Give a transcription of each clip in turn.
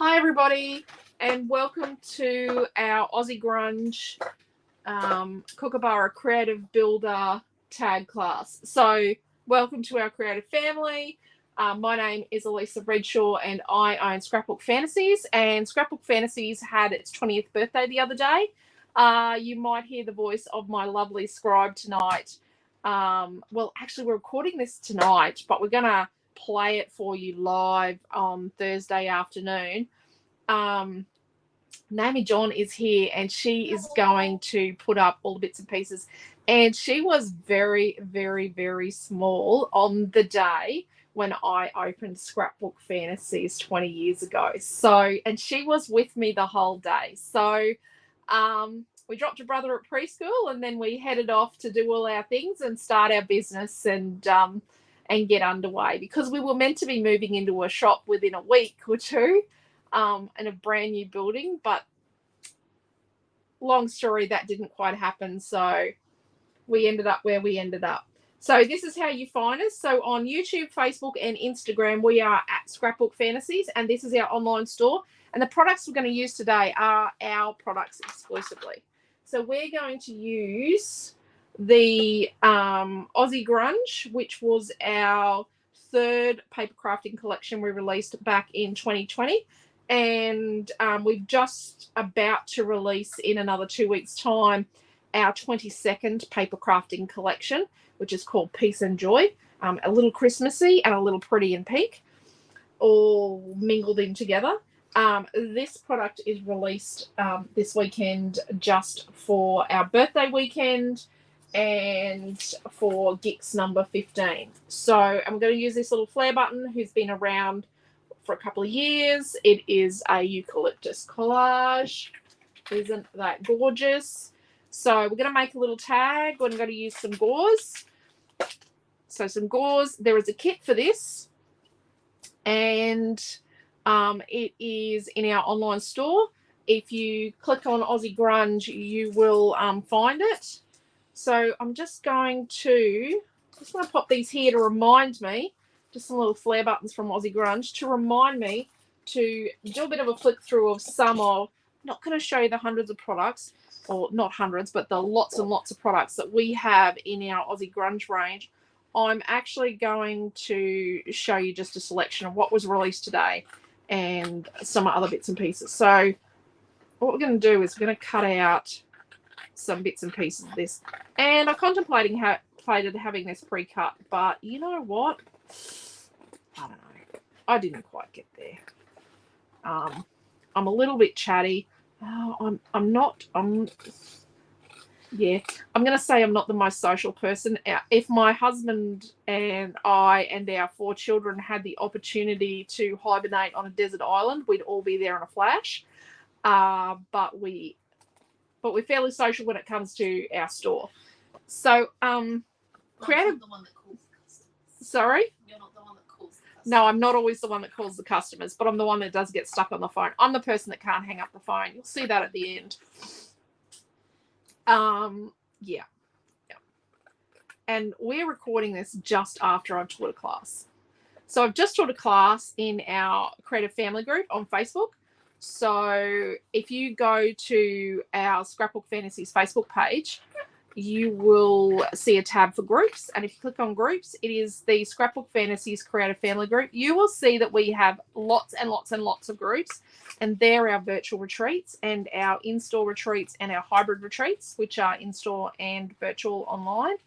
Hi everybody, and welcome to our Aussie Grunge Kookaburra Creative Builder tag class. So welcome to our creative family. My name is Alicia Redshaw and I own Scrapbook Fantasies, and Scrapbook Fantasies had its 20th birthday the other day. You might hear the voice of my lovely scribe tonight. Well, actually we're recording this tonight, but we're going to play it for you live on Thursday afternoon. Naomi John is here and she is going to put up all the bits and pieces, and she was very, very, very small on the day when I opened Scrapbook Fantasies 20 years ago. So, and she was with me the whole day. So we dropped her brother at preschool and then we headed off to do all our things and start our business and get underway, because we were meant to be moving into a shop within a week or two in a brand new building, but long story, that didn't quite happen. So we ended up where we ended up. So this is how you find us. So on YouTube, Facebook, and Instagram, we are at Scrapbook Fantasies, and this is our online store. And the products we're going to use today are our products exclusively. So we're going to use the Aussie Grunge, which was our third paper crafting collection we released back in 2020. And we're just about to release in another 2 weeks' time our 22nd paper crafting collection, which is called Peace and Joy, a little Christmassy and a little pretty and pink, all mingled in together. This product is released this weekend just for our birthday weekend and for Geeks number 15. So I'm going to use this little flare button who's been around for a couple of years. It is a eucalyptus collage. Isn't that gorgeous? So we're going to make a little tag. We're going to use some gauze. So some gauze. There is a kit for this, and it is in our online store. If you click on Aussie Grunge, you will find it. So I'm just want to pop these here to remind me, just some little flare buttons from Aussie Grunge to remind me to do a bit of a flick through of some of, not going to show you the hundreds of products, or not hundreds, but the lots and lots of products that we have in our Aussie Grunge range. I'm actually going to show you just a selection of what was released today and some other bits and pieces. So what we're going to do is we're going to cut out some bits and pieces of this. And I contemplated having this pre-cut, but you know what? I don't know. I didn't quite get there. I'm a little bit chatty. I'm going to say I'm not the most social person. If my husband and I and our 4 children had the opportunity to hibernate on a desert island, we'd all be there in a flash. But we're fairly social when it comes to our store. So creative. The one that calls the customers. Sorry? You're not the one that calls the customers. No, I'm not always the one that calls the customers, but I'm the one that does get stuck on the phone. I'm the person that can't hang up the phone. You'll see that at the end. Yeah. And we're recording this just after I've taught a class. So I've just taught a class in our creative family group on Facebook. So if you go to our Scrapbook Fantasies Facebook page, you will see a tab for groups. And if you click on groups, it is the Scrapbook Fantasies Creative Family Group. You will see that we have lots and lots and lots of groups. And they're our virtual retreats and our in-store retreats and our hybrid retreats, which are in-store and virtual online.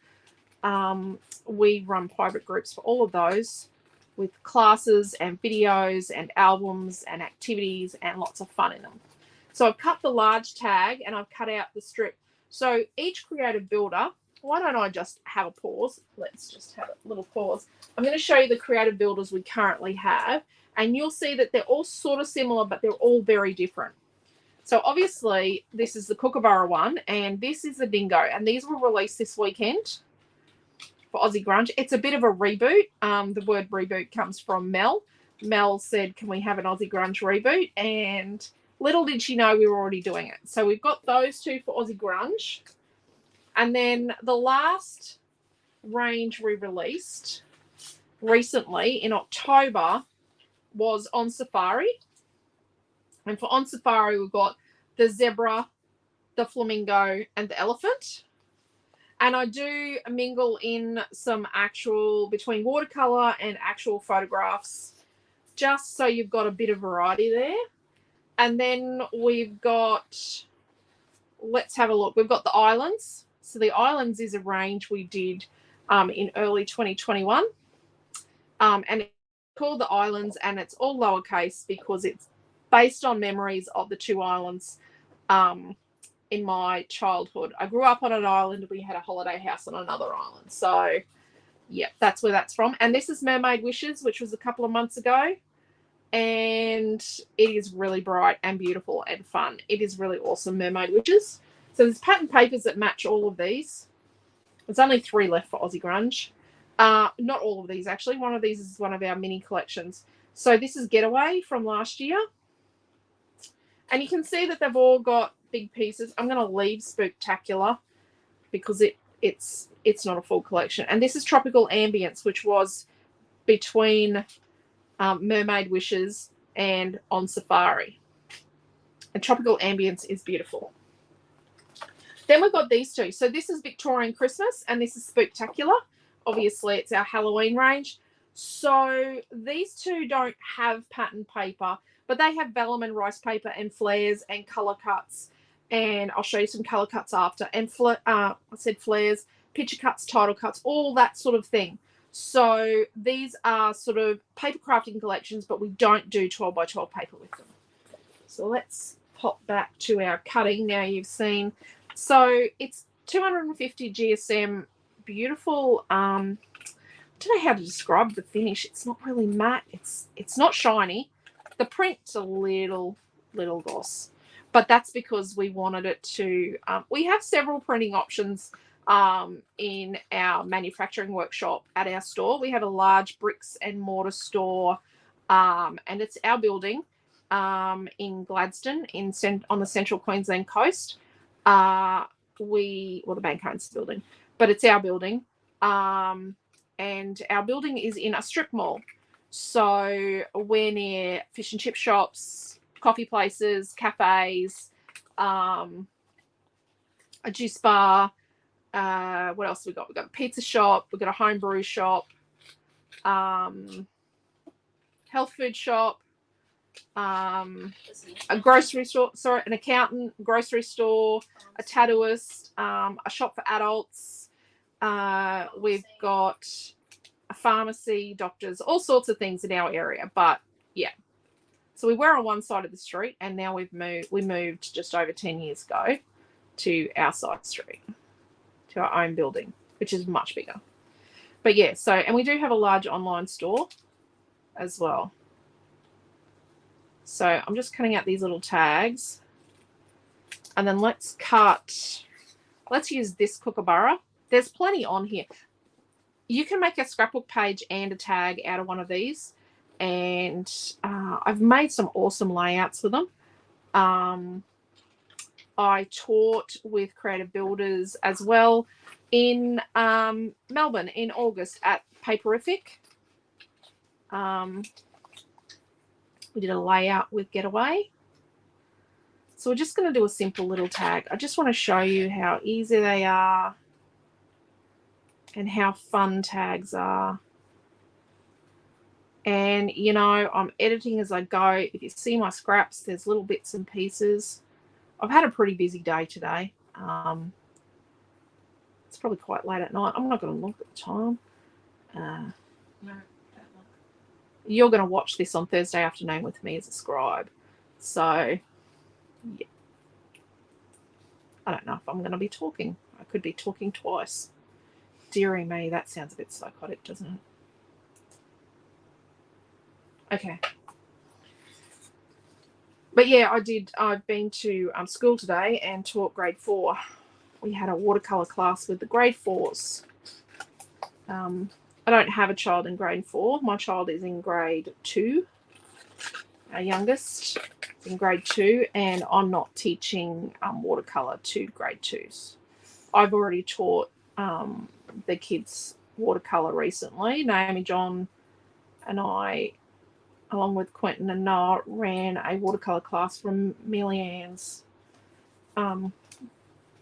We run private groups for all of those, with classes and videos and albums and activities and lots of fun in them. So I've cut the large tag and I've cut out the strip. So each creative builder, why don't I just have a pause? Let's just have a little pause. I'm going to show you the creative builders we currently have, and you'll see that they're all sort of similar, but they're all very different. So obviously this is the Kookaburra one, and this is the Dingo, and these were released this weekend for Aussie Grunge. It's a bit of a reboot. The word reboot comes from Mel. Mel said, can we have an Aussie Grunge reboot? And little did she know we were already doing it. So we've got those 2 for Aussie Grunge. And then the last range we released recently in October was on Safari. And for On Safari, we've got the zebra, the flamingo, and the elephant. And I do mingle in some actual, between watercolor and actual photographs, just so you've got a bit of variety there. And then we've got, let's have a look. We've got the islands. So the islands is a range we did in early 2021. And it's called the islands, and it's all lowercase because it's based on memories of the two islands in my childhood. I grew up on an island. We had a holiday house on another island. So, yeah, that's where that's from. And this is Mermaid Wishes, which was a couple of months ago. And it is really bright and beautiful and fun. It is really awesome, Mermaid Wishes. So there's pattern papers that match all of these. There's only 3 left for Aussie Grunge. Not all of these, actually. One of these is one of our mini collections. So this is Getaway from last year. And you can see that they've all got big pieces. I'm going to leave Spooktacular because it's not a full collection. And this is Tropical Ambience, which was between Mermaid Wishes and On Safari. And Tropical Ambience is beautiful. Then we've got these two. So this is Victorian Christmas and this is Spooktacular. Obviously, it's our Halloween range. So these two don't have pattern paper, but they have vellum and rice paper and flares and colour cuts. And I'll show you some colour cuts after. And I said flares, picture cuts, title cuts, all that sort of thing. So these are sort of paper crafting collections, but we don't do 12 by 12 paper with them. So let's pop back to our cutting. Now you've seen. So it's 250 GSM, beautiful. I don't know how to describe the finish. It's not really matte. It's not shiny. The print's a little gloss, but that's because we wanted it to. We have several printing options in our manufacturing workshop at our store. We have a large bricks and mortar store, and it's our building in Gladstone on the central Queensland coast. The bank owns the building, but it's our building. And our building is in a strip mall. So we're near fish and chip shops, coffee places, cafes, a juice bar. What else have we got? We've got a pizza shop. We've got a home brew shop, health food shop, a grocery store, an accountant, grocery store, a tattooist, a shop for adults. We've got a pharmacy, doctors, all sorts of things in our area. But yeah, so we were on one side of the street, and now we moved just over 10 years ago to our side street, to our own building, which is much bigger. But yeah, so, and we do have a large online store as well. So I'm just cutting out these little tags, and then let's use this Kookaburra. There's plenty on here. You can make a scrapbook page and a tag out of one of these, and I've made some awesome layouts for them. I taught with Creative Builders as well in Melbourne in August at Paperific. We did a layout with Getaway. So we're just going to do a simple little tag. I just want to show you how easy they are and how fun tags are. And, you know, I'm editing as I go. If you see my scraps, there's little bits and pieces. I've had a pretty busy day today. It's probably quite late at night. I'm not going to look at the time. No, don't look. You're going to watch this on Thursday afternoon with me as a scribe. So, yeah. I don't know if I'm going to be talking. I could be talking twice. Dearie me, that sounds a bit psychotic, doesn't it? Okay. But yeah, I've been to school today and taught grade 4. We had a watercolor class with the grade 4s. I don't have a child in grade 4. My child is in grade 2. Our youngest is in grade 2, and I'm not teaching watercolor to grade 2s. I've already taught the kids watercolor recently. Naomi, John, and I along with Quentin and Noah, ran a watercolour class from Millie Ann's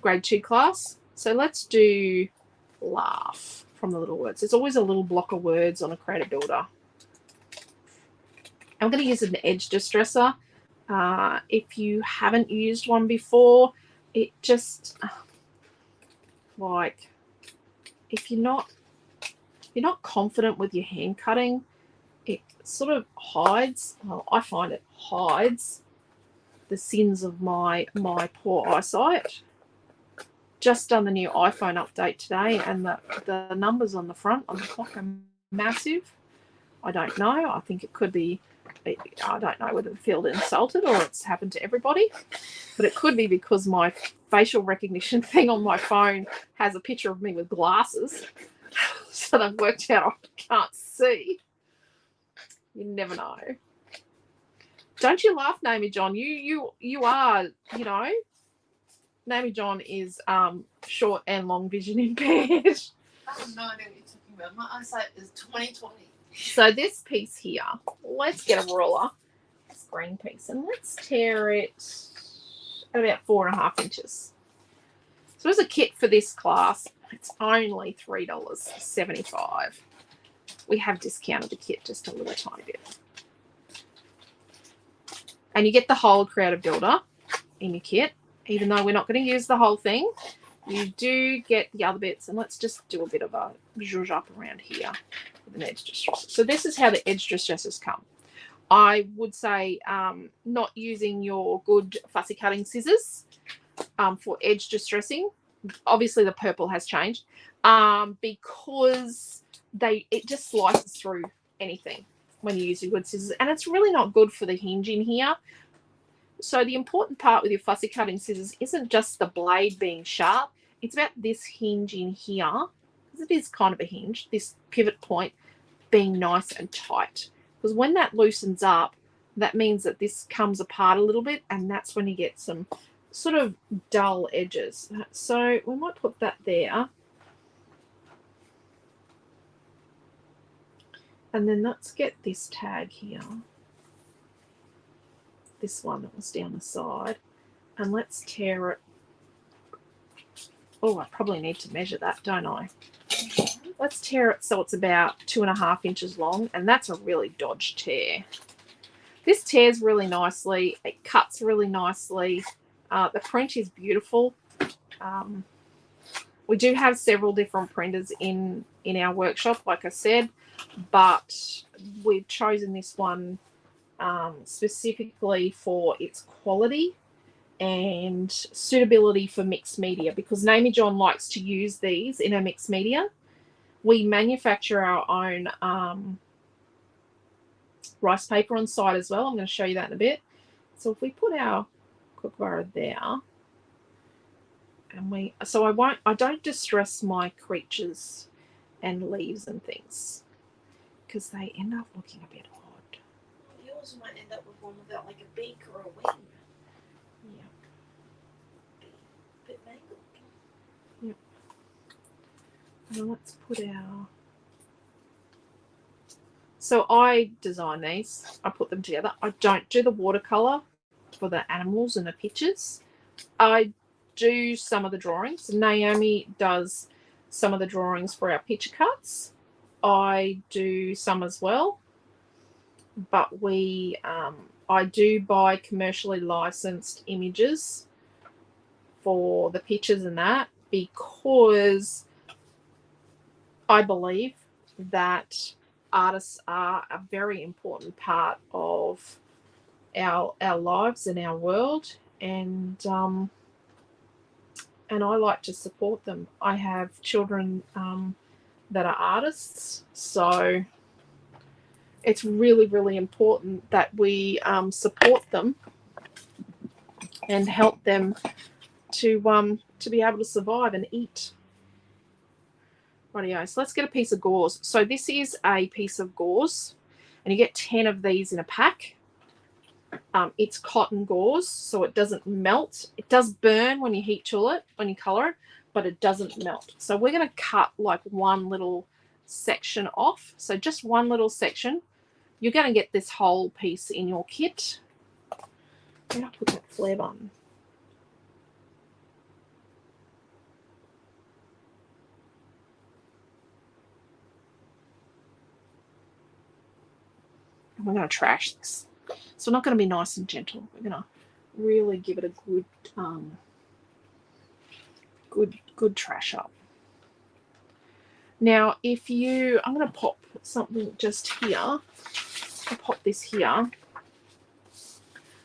grade 2 class. So let's do laugh from the little words. There's always a little block of words on a Creative Builder. I'm going to use an edge distresser. If you haven't used one before, it just like if you're not confident with your hand cutting, it sort of hides. Well, I find it hides the sins of my poor eyesight. Just done the new iPhone update today, and the numbers on the front on the clock are massive. I don't know. I think it could be. I don't know whether I feel insulted or it's happened to everybody, but it could be because my facial recognition thing on my phone has a picture of me with glasses, so they've worked out I can't see. You never know. Don't you laugh, Naomi John? You are, you know. Naomi John is short and long vision impaired. I have no idea what you're talking about. My eyesight is 20/20. So this piece here, let's get a ruler, this green piece, and let's tear it at about 4.5 inches. So as a kit for this class, it's only $3.75. We have discounted the kit just a little tiny bit. And you get the whole Creative Builder in your kit. Even though we're not going to use the whole thing, you do get the other bits. And let's just do a bit of a zhuzh up around here with an edge distresser. So this is how the edge distressors come. I would say not using your good fussy cutting scissors for edge distressing. Obviously the purple has changed because it just slices through anything when you use your good scissors. And it's really not good for the hinge in here. So the important part with your fussy cutting scissors isn't just the blade being sharp. It's about this hinge in here, because it is kind of a hinge, this pivot point being nice and tight. Because when that loosens up, that means that this comes apart a little bit, and that's when you get some sort of dull edges. So we might put that there. And then let's get this tag here. This one that was down the side, and let's tear it. Oh, I probably need to measure that, don't I? Let's tear it so it's about 2.5 inches long, and that's a really dodged tear. This tears really nicely. It cuts really nicely. The print is beautiful. We do have several different printers in our workshop, like I said, but we've chosen this one specifically for its quality and suitability for mixed media, because Naomi John likes to use these in her mixed media. We manufacture our own rice paper on site as well. I'm going to show you that in a bit. So if we put our Kookaburra there, and I don't distress my creatures and leaves and things because they end up looking a bit odd. Yours might end up with one without like a beak or a wing. Yeah. Bit mangled. Yep. Now let's put our... So I design these. I put them together. I don't do the watercolor for the animals and the pictures. I do some of the drawings. Naomi does some of the drawings for our picture cuts. I do some as well. But I do buy commercially licensed images for the pictures and that, because I believe that artists are a very important part of our lives and our world, and I like to support them. I have children that are artists, so it's really, really important that we support them and help them to be able to survive and eat. Rightio, so let's get a piece of gauze. So this is a piece of gauze, and you get 10 of these in a pack. It's cotton gauze, so it doesn't melt. It does burn when you heat tool it, when you color it, but it doesn't melt. So we're going to cut like one little section off. So just one little section You're going to get this whole piece in your kit. Where did I put that flare button? We're going to trash this. So we're not going to be nice and gentle. We're going to really give it a good trash up. Now, if you, I'm going to pop something just here. I'll pop this here.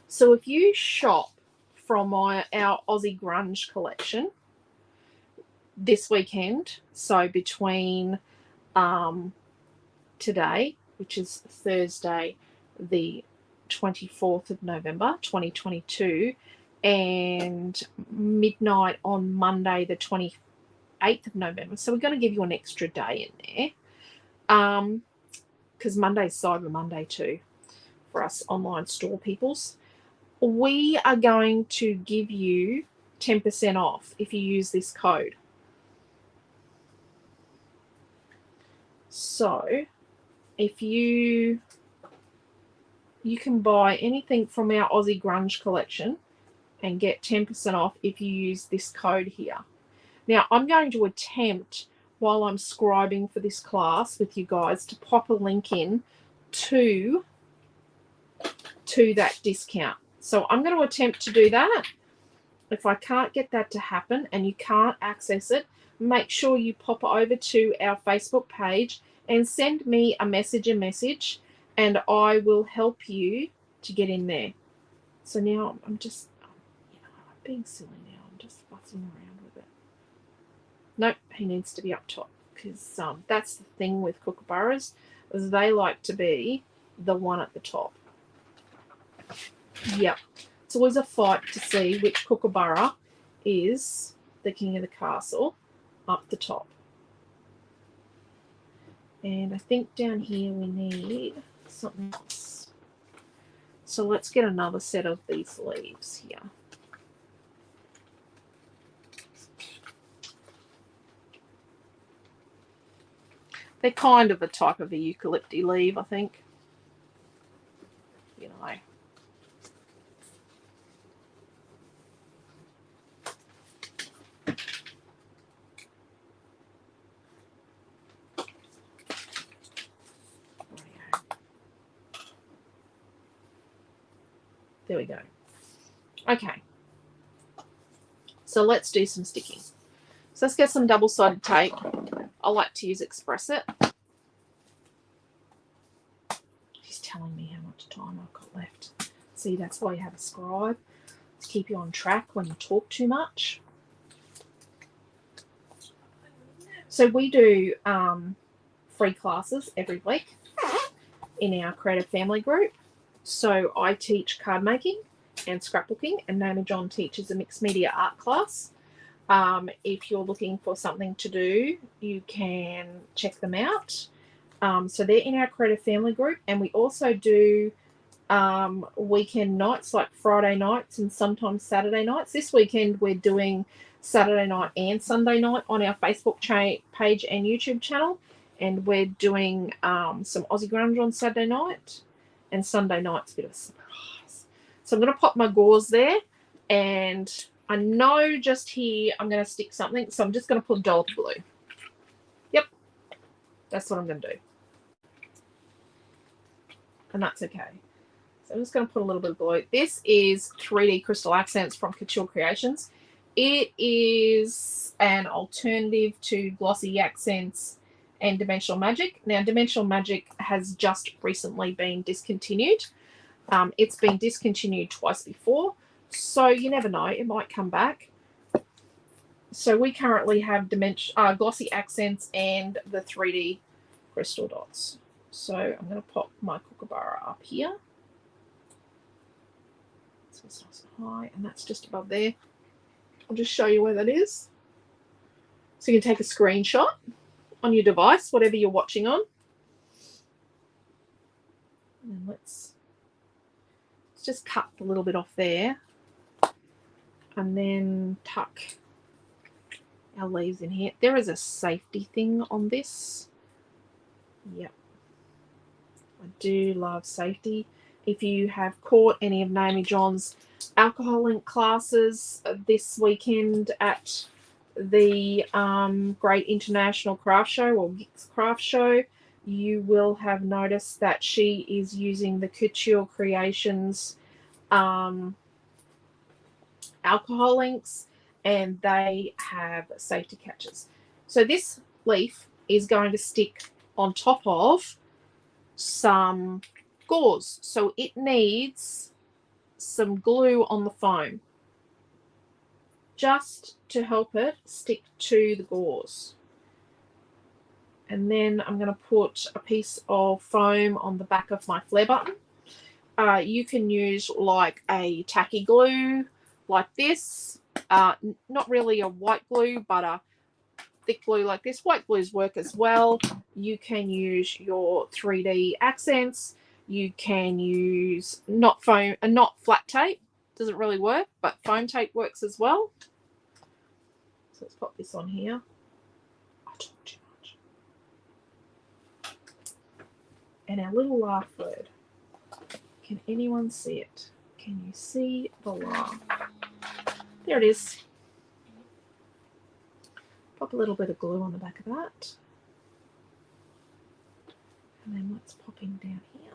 So if you shop from our Aussie Grunge collection this weekend, so between today, which is Thursday, the 24th of November, 2022, and midnight on Monday, the 28th of November. So we're going to give you an extra day in there. Because Monday's Cyber Monday too for us online store peoples. We are going to give you 10% off if you use this code. So if you can buy anything from our Aussie Grunge collection and get 10% off if you use this code here. Now, I'm going to attempt, while I'm scribing for this class with you guys, to pop a link in to that discount. So I'm going to attempt to do that. If I can't get that to happen and you can't access it, make sure you pop over to our Facebook page and send me a message, and I will help you to get in there. So now I'm just, I'm being silly now. I'm just fussing around with it. Nope, he needs to be up top, because that's the thing with kookaburras, is they like to be the one at the top. Yep. It's always a fight to see which kookaburra is the king of the castle up the top. And I think down here we need something else. So let's get another set of these leaves here. They're kind of a type of a eucalyptus leaf, I think. You know. There we go. Okay. So let's do some sticking. So let's get some double-sided tape. I like to use Express It. He's telling me how much time I've got left. See, that's why you have a scribe. To keep you on track when you talk too much. So we do free classes every week in our creative family group. So I teach card making and scrapbooking, and Naomi John teaches a mixed media art class. If you're looking for something to do, you can check them out. So they're in our creative family group, and we also do weekend nights, like Friday nights and sometimes Saturday nights. This weekend we're doing Saturday night and Sunday night on our Facebook page and YouTube channel, and we're doing some Aussie Grunge on Saturday night, and Sunday night's a bit of a surprise. So I'm going to pop my gauze there, and I know just here I'm going to stick something, so I'm just going to put a dollop of glue. Yep, that's what I'm going to do. And that's okay. So I'm just going to put a little bit of glue. This is 3D Crystal Accents from Couture Creations. It is an alternative to Glossy Accents and Dimensional Magic. Now, Dimensional Magic has just recently been discontinued. It's been discontinued twice before, so you never know, it might come back. So we currently have Glossy Accents and the 3D Crystal Dots. So I'm going to pop my Kookaburra up here. So it's nice and high, and that's just above there. I'll just show you where that is. So you can take a screenshot on your device, whatever you're watching on. And let's just cut a little bit off there, and then tuck our leaves in here. There is a safety thing on this. Yep. I do love safety. If you have caught any of Naomi John's alcohol link classes this weekend at the Great International Craft Show or Geeks Craft Show, you will have noticed that she is using the Couture Creations alcohol links, and they have safety catches. So this leaf is going to stick on top of some gauze, so it needs some glue on the foam just to help it stick to the gauze. And then I'm going to put a piece of foam on the back of my flare button. You can use like a tacky glue like this, not really a white glue, but a thick glue like this. White glues work as well. You can use your 3D accents. You can use not foam and not flat tape. Doesn't really work, but foam tape works as well. So let's pop this on here. I talk too much. And our little laugh word. Can anyone see it? Can you see the laugh? There it is. Pop a little bit of glue on the back of that. And then let's pop him down here.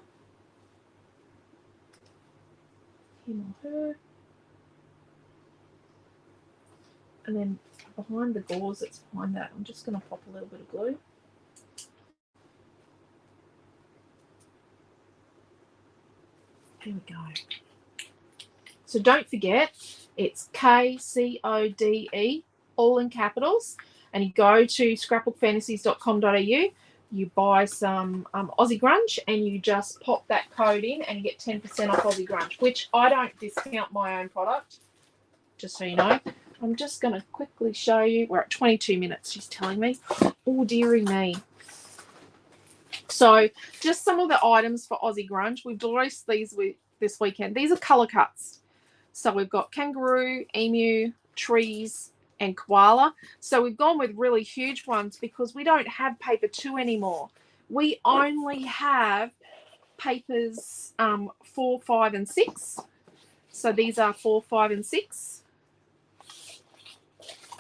Him or her. And then behind the gauze that's behind that, I'm just going to pop a little bit of glue. There we go. So don't forget, it's KCODE, all in capitals. And you go to scrapbookfantasies.com.au, you buy some Aussie Grunge, and you just pop that code in and you get 10% off Aussie Grunge, which I don't discount my own product, just so you know. I'm just going to quickly show you. We're at 22 minutes, she's telling me. Oh, dearie me. So just some of the items for Aussie Grunge. We've released these this weekend. These are colour cuts. So we've got kangaroo, emu, trees, and koala. So we've gone with really huge ones because we don't have paper 2 anymore. We only have papers 4, 5, and 6. So these are 4, 5, and 6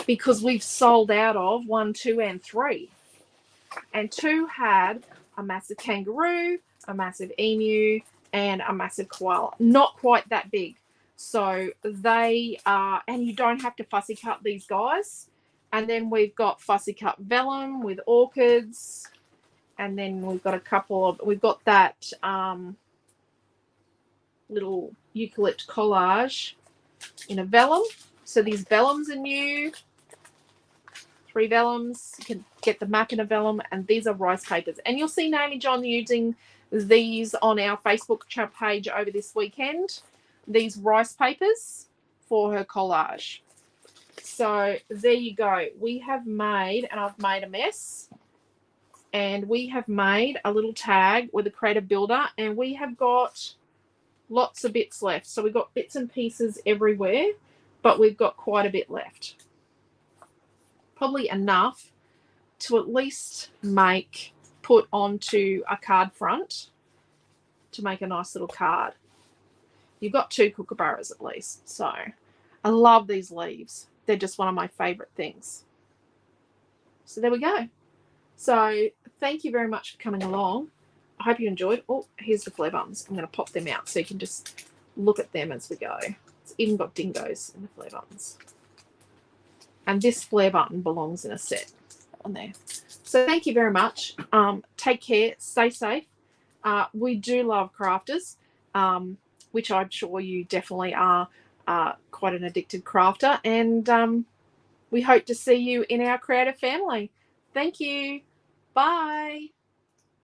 because we've sold out of 1, 2, and 3. And 2 had a massive kangaroo, a massive emu, and a massive koala. Not quite that big. So they are, and you don't have to fussy cut these guys. And then we've got fussy cut vellum with orchids. And then we've got a couple of, we've got that little eucalypt collage in a vellum. So these vellums are new. 3 vellums. You can get the map in a vellum, and these are rice papers. And you'll see Naomi John using these on our Facebook page over this weekend. These rice papers for her collage. So there you go. We have made, and I've made a mess, and we have made a little tag with a creative builder, and we have got lots of bits left. So we've got bits and pieces everywhere, but we've got quite a bit left. Probably enough to at least put onto a card front to make a nice little card. You've got 2 kookaburras at least. So I love these leaves. They're just one of my favorite things. So there we go. So thank you very much for coming along. I hope you enjoyed. Oh, here's the flare buttons. I'm going to pop them out so you can just look at them as we go. It's even got dingoes in the flare buttons. And this flare button belongs in a set on there. So thank you very much. Take care. Stay safe. We do love crafters, which I'm sure you definitely are quite an addicted crafter. And we hope to see you in our creative family. Thank you. Bye.